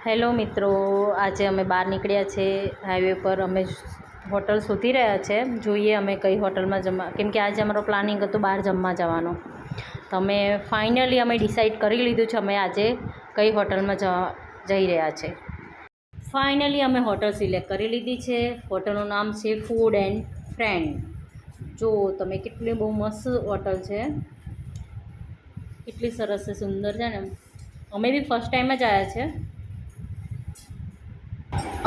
Hello મિત્રો, આજે અમે બહાર નીકળ્યા છે હાઈવે પર. અમે હોટલ શોધી રહ્યા છે. જોઈએ અમે કઈ હોટલમાં જમવા, કેમ કે આજે અમારો પ્લાનિંગ હતું બહાર જમવા જવાનો. તો અમે ફાઇનલી ડિસાઈડ કરી લીધું છે અમે આજે કઈ હોટલમાં જઈ રહ્યા છે. ફાઇનલી અમે હોટલ સિલેક્ટ કરી લીધી છે. હોટલનું નામ છે ફૂડ એન્ડ ફ્રેન્ડ. જો તમે કેટલી બહુ મસ્ત હોટલ છે, કેટલી સરસ છે, સુંદર છે ને. અમે બી ફર્સ્ટ ટાઈમ જ આવ્યા છે.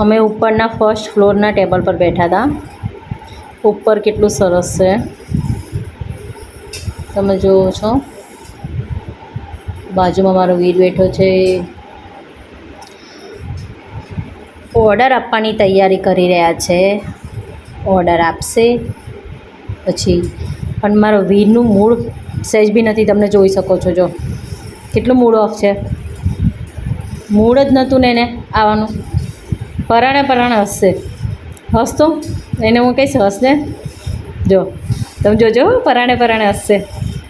અમે ઉપરના ફર્સ્ટ ફ્લોરના ટેબલ પર બેઠા હતા. ઉપર કેટલું સરસ છે તમે જુઓ છો. બાજુમાં મારો વીર બેઠો છે, ઓર્ડર આપવાની તૈયારી કરી રહ્યા છે. ઓર્ડર આપશે પછી. પણ મારો વીરનું મૂડ સહેજ બી નથી, તમને જોઈ શકો છો. જો કેટલું મૂડ ઓફ છે, મૂડ જ નહોતું ને એને આવવાનું. પરાણે પરાણે હસશે. હસતો એને હું કહીશ હસને. જો તમે જોજો, પરાણે પરાણે હસશે.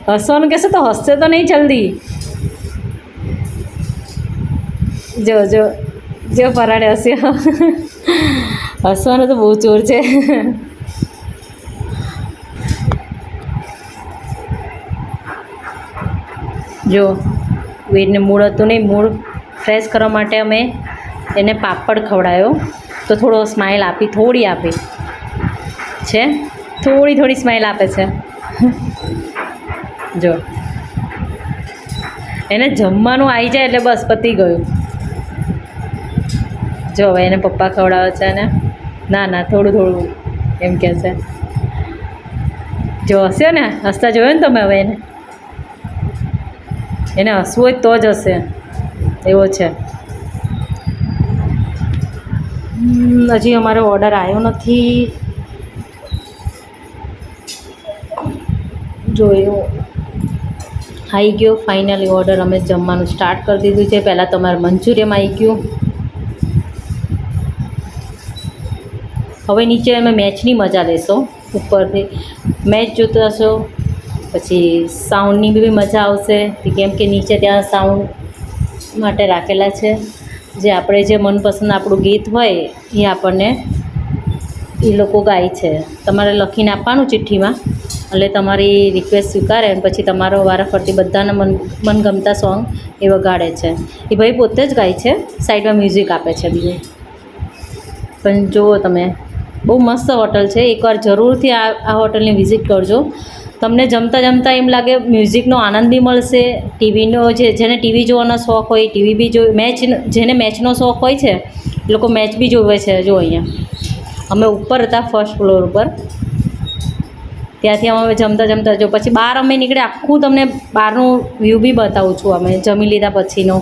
હસવાનું કહેશે તો હસશે તો નહીં જલ્દી. જો જો જો પરાણે હસ્યો. હસવાનું તો બહુ જોર છે. જો વીરને મૂડ હતું નહીં, મૂડ ફ્રેશ કરવા માટે અમે એને પાપડ ખવડાવ્યો. તો થોડો સ્માઇલ આપી, થોડી આપી છે, થોડી સ્માઇલ આપે છે. જો એને જમવાનું આવી જાય એટલે બસ પતી ગયું. જો હવે એને પપ્પા ખવડાવે છે ને. ના થોડું એમ કહે છે. જો હસ્યો ને, હસતા જોયો ને તમે. હવે એને હસવું હોય તો જ હશે, એવો છે. હજી અમારો ઓર્ડર આવ્યો નથી. જોયું આવી ગયો ફાઇનલી ઓર્ડર. અમે જમવાનું સ્ટાર્ટ કરી દીધું છે. પહેલાં તમારે મંચુરિયમ આવી ગયું. હવે નીચે અમે મેચની મજા લેશો. ઉપરથી મેચ જોતા હશો, પછી સાઉન્ડની બી મજા આવશે, કેમ કે નીચે ત્યાં સાઉન્ડ માટે રાખેલા છે. જે આપણે જે મનપસંદ આપણું ગીત હોય એ આપણને એ લોકો ગાય છે. તમારે લખીને આપવાનું ચિઠ્ઠીમાં, એટલે તમારી રિક્વેસ્ટ સ્વીકારે અને પછી તમારો વારાફરતી બધાના મનગમતા સોંગ એ વગાડે છે. એ ભાઈ પોતે જ ગાય છે, સાઈડમાં મ્યુઝિક આપે છે બીજું. પણ જુઓ તમે, બહુ મસ્ત હોટલ છે. એકવાર જરૂરથી આ હોટલની વિઝિટ કરજો. તમને જમતા જમતા એમ લાગે મ્યુઝિકનો આનંદ બી મળશે. ટીવીનો જેને ટીવી જોવાનો શોખ હોય ટીવી બી જેને મેચનો શોખ હોય છે એ લોકો મેચ બી જોવે છે. જો અહીંયા અમે ઉપર હતા ફર્સ્ટ ફ્લોર ઉપર, ત્યાંથી અમે જમતા જો પછી બહાર અમે નીકળે, આખું તમને બહારનું વ્યૂ બી બતાવું છું અમે જમી લીધા પછીનો.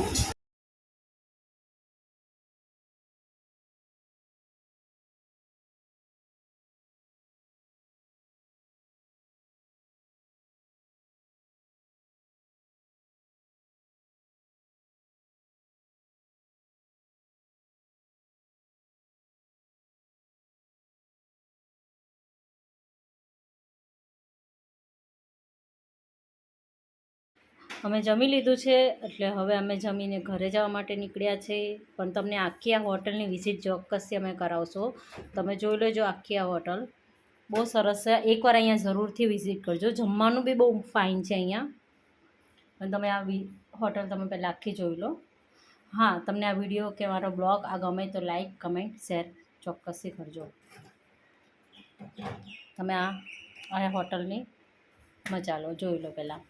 અમે જમી લીધું છે, એટલે હવે અમે જમીને ઘરે જવા માટે નીકળ્યા છે. પણ તમને આખી આ હોટલની વિઝિટ ચોક્કસથી અમે કરાવશો. તમે જોઈ લેજો આખી આ હોટલ બહુ સરસ છે. એકવાર અહીંયા જરૂરથી વિઝિટ કરજો. જમવાનું બી બહુ ફાઇન છે અહીંયા. પણ તમે આ હોટલ તમે પહેલાં આખી જોઈ લો. હા, તમને આ વિડીયો કે મારો બ્લોગ આ ગમે તો લાઈક, કમેન્ટ, શેર ચોક્કસથી કરજો. તમે આ હોટલની મજા લો, જોઈ લો પહેલાં.